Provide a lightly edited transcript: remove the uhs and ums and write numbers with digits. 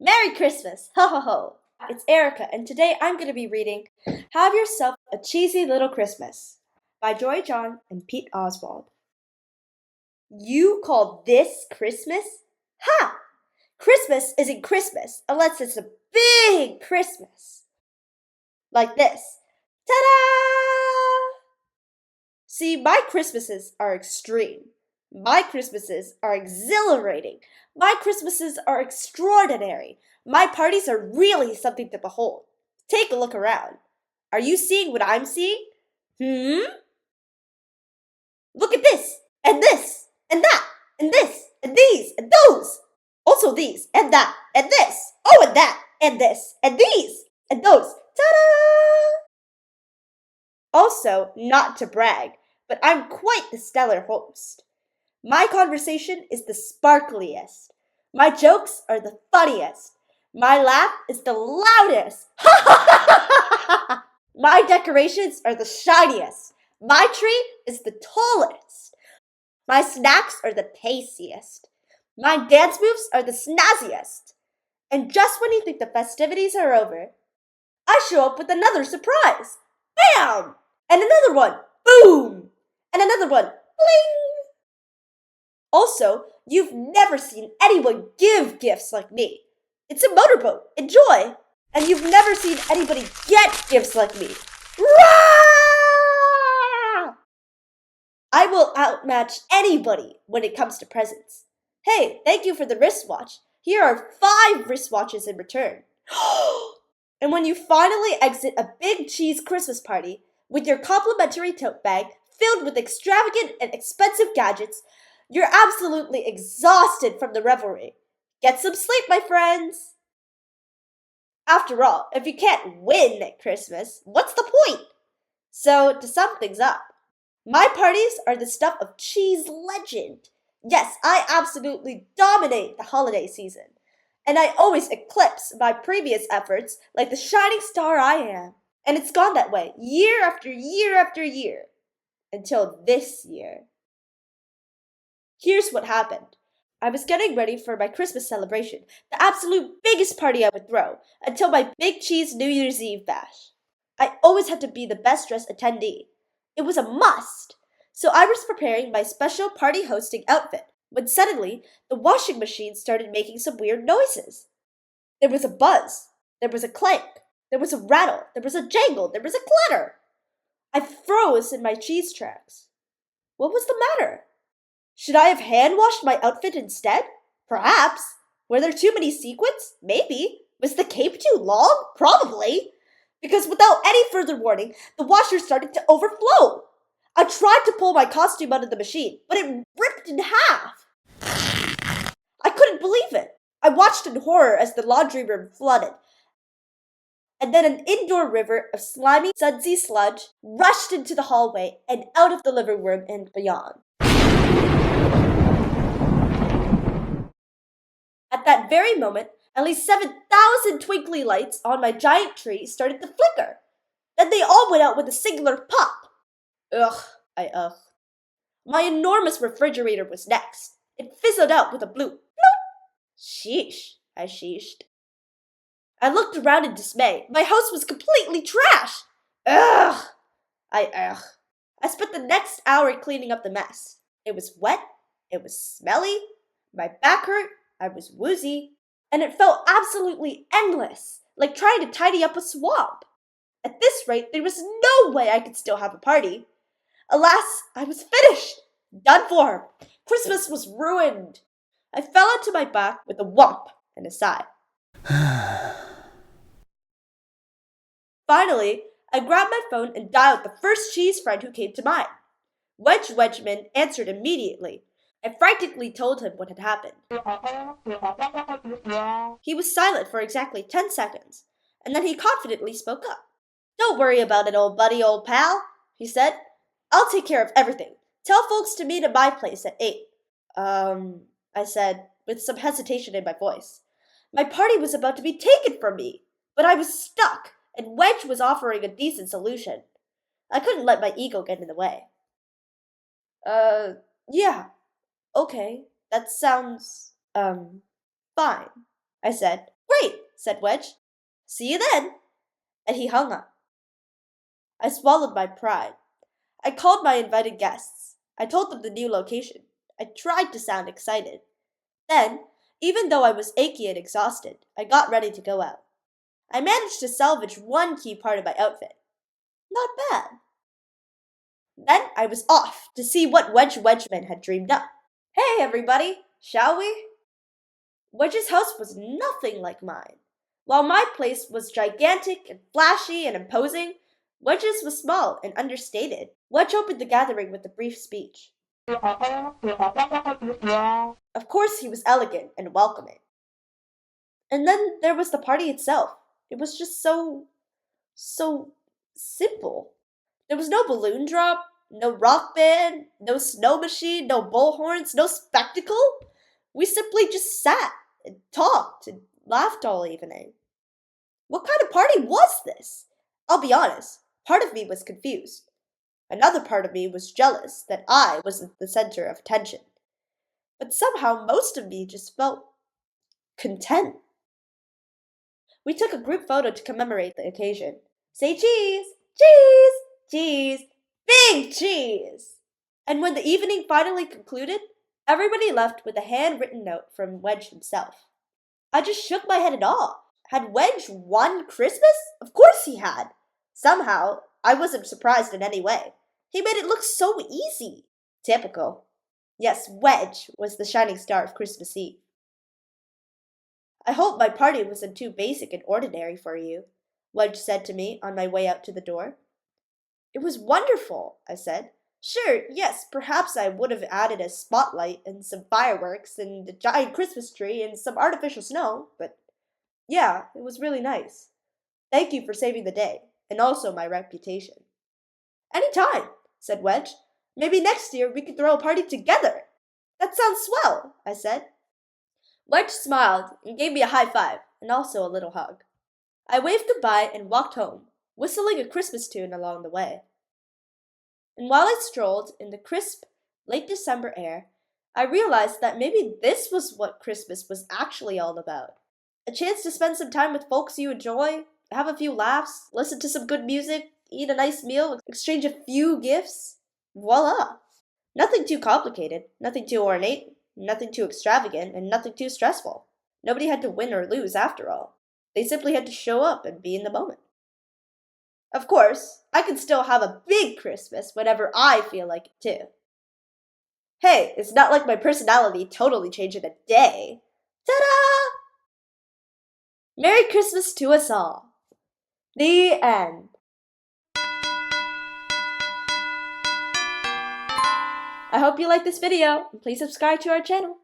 Merry Christmas! Ho ho ho! It's Erica, and today I'm going to be reading Have Yourself a Cheesy Little Christmas by Jory John and Pete Oswald. You call this Christmas? Ha! Christmas isn't Christmas unless it's a big Christmas. Like this. Ta-da! See, my Christmases are extreme. My Christmases are exhilarating. My Christmases are extraordinary. My parties are really something to behold. Take a look around. Are you seeing what I'm seeing? Look at this, and that, and this, and these, and those. Also these, and that, and this. Oh, and that, and this, and these, and those. Ta-da! Also, not to brag, but I'm quite the stellar host. My conversation is the sparkliest. My jokes are the funniest. My laugh is the loudest. My decorations are the shiniest. My tree is the tallest. My snacks are the tastiest. My dance moves are the snazziest. And just when you think the festivities are over, I show up with another surprise. Bam! And another one. Boom! And another one. Bling! Also, you've never seen anyone give gifts like me. It's a motorboat. Enjoy! And you've never seen anybody get gifts like me. Rah! I will outmatch anybody when it comes to presents. Hey, thank you for the wristwatch. Here are 5 wristwatches in return. And when you finally exit a big cheese Christmas party with your complimentary tote bag filled with extravagant and expensive gadgets, you're absolutely exhausted from the revelry. Get some sleep, my friends! After all, if you can't win at Christmas, what's the point? So, to sum things up, my parties are the stuff of cheese legend. Yes, I absolutely dominate the holiday season. And I always eclipse my previous efforts like the shining star I am. And it's gone that way year after year after year. Until this year. Here's what happened. I was getting ready for my Christmas celebration, the absolute biggest party I would throw, until my big cheese New Year's Eve bash. I always had to be the best dressed attendee. It was a must. So I was preparing my special party hosting outfit when suddenly the washing machine started making some weird noises. There was a buzz. There was a clank. There was a rattle. There was a jangle. There was a clatter. I froze in my cheese tracks. What was the matter? Should I have hand-washed my outfit instead? Perhaps. Were there too many sequins? Maybe. Was the cape too long? Probably. Because without any further warning, the washer started to overflow. I tried to pull my costume out of the machine, but it ripped in half. I couldn't believe it. I watched in horror as the laundry room flooded. And then an indoor river of slimy, sudsy sludge rushed into the hallway and out of the living room and beyond. At that very moment, at least 7,000 twinkly lights on my giant tree started to flicker. Then they all went out with a singular pop. Ugh. My enormous refrigerator was next. It fizzled out with a bloop. Bloop. Sheesh, I sheeshed. I looked around in dismay. My house was completely trashed. Ugh. I spent the next hour cleaning up the mess. It was wet. It was smelly. My back hurt. I was woozy. And it felt absolutely endless, like trying to tidy up a swamp. At this rate, there was no way I could still have a party. Alas, I was finished. Done for. Christmas was ruined. I fell onto my back with a whomp and a sigh. Finally, I grabbed my phone and dialed the first cheese friend who came to mind. Wedgman answered immediately. I frantically told him what had happened. He was silent for exactly 10 seconds, and then he confidently spoke up. Don't worry about it, old buddy, old pal, he said. I'll take care of everything. Tell folks to meet at my place at 8. I said, with some hesitation in my voice. My party was about to be taken from me, but I was stuck, and Wedge was offering a decent solution. I couldn't let my ego get in the way. Yeah. Okay, that sounds, fine, I said. said Wedge. See you then. And he hung up. I swallowed my pride. I called my invited guests. I told them the new location. I tried to sound excited. Then, even though I was achy and exhausted, I got ready to go out. I managed to salvage one key part of my outfit. Not bad. Then I was off to see what Wedgeman had dreamed up. Hey everybody, shall we? Wedge's house was nothing like mine. While my place was gigantic and flashy and imposing, Wedge's was small and understated. Wedge opened the gathering with a brief speech. Of course, he was elegant and welcoming. And then there was the party itself. It was just so simple. There was no balloon drop, no rock band, no snow machine, no bullhorns, no spectacle. We simply just sat and talked and laughed all evening. What kind of party was this? I'll be honest, part of me was confused. Another part of me was jealous that I was the center of attention. But somehow most of me just felt content. We took a group photo to commemorate the occasion. Say cheese! Cheese! Cheese! Big cheese! And when the evening finally concluded, everybody left with a handwritten note from Wedge himself. I just shook my head in awe. Had Wedge won Christmas? Of course he had. Somehow, I wasn't surprised in any way. He made it look so easy. Typical. Yes, Wedge was the shining star of Christmas Eve. I hope my party wasn't too basic and ordinary for you, Wedge said to me on my way out to the door. It was wonderful, I said. Sure, yes, perhaps I would have added a spotlight and some fireworks and a giant Christmas tree and some artificial snow, but yeah, it was really nice. Thank you for saving the day, and also my reputation. Anytime, said Wedge. Maybe next year we could throw a party together. That sounds swell, I said. Wedge smiled and gave me a high five, and also a little hug. I waved goodbye and walked home, whistling a Christmas tune along the way. And while I strolled in the crisp, late December air, I realized that maybe this was what Christmas was actually all about. A chance to spend some time with folks you enjoy, have a few laughs, listen to some good music, eat a nice meal, exchange a few gifts. Voila! Nothing too complicated, nothing too ornate, nothing too extravagant, and nothing too stressful. Nobody had to win or lose after all. They simply had to show up and be in the moment. Of course, I can still have a big Christmas whenever I feel like it too. Hey, it's not like my personality totally changed in a day. Ta-da! Merry Christmas to us all. The end. I hope you like this video, and please subscribe to our channel.